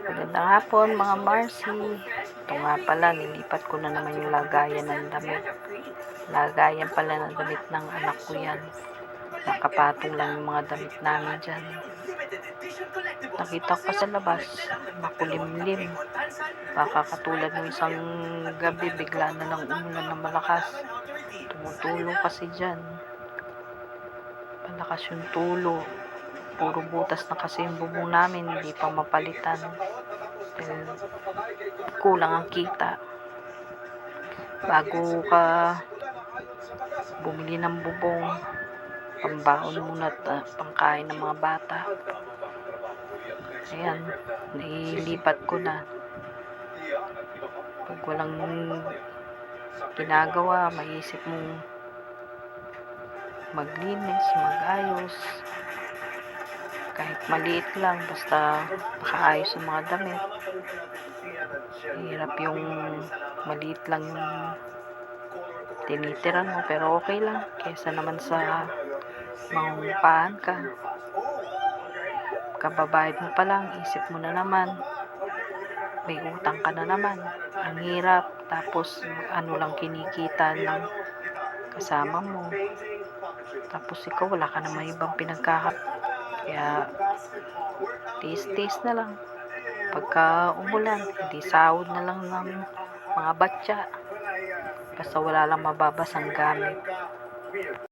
Magandang hapon mga Marcy. Ito nga pala, nilipat ko na naman yung lagayan ng damit. Lagayan pala ng damit ng anak ko yan. Nakapatong lang yung mga damit namin dyan. Nakita ko pa sa labas, makulimlim. Baka katulad ng isang gabi, bigla na lang umulan ng malakas. Tumutulo kasi dyan. Malakas yung tulo. Puro butas na kasi yung bubong namin, hindi pa mapalitan. Dahil kulang ang kita. Bago ka bumili ng bubong, pambaon muna at pangkain ng mga bata. Ayan, nailipat ko na. Pag walang ginagawa, maisip mong maglinis, magayos. Kahit maliit lang, basta makaayos ang mga damit. Hirap yung maliit lang yung tinitiran mo, pero okay lang. Kesa naman sa mangungupahan ka. Kababayad mo pa lang, isip mo na naman. May utang ka na naman. Ang hirap. Tapos ano lang kinikita ng kasama mo. Tapos ikaw wala ka naman ibang Kaya tiis-tiis na lang. Pagka umulan, hindi sahod na lang ng mga batya. Basta wala lang mababasang gamit.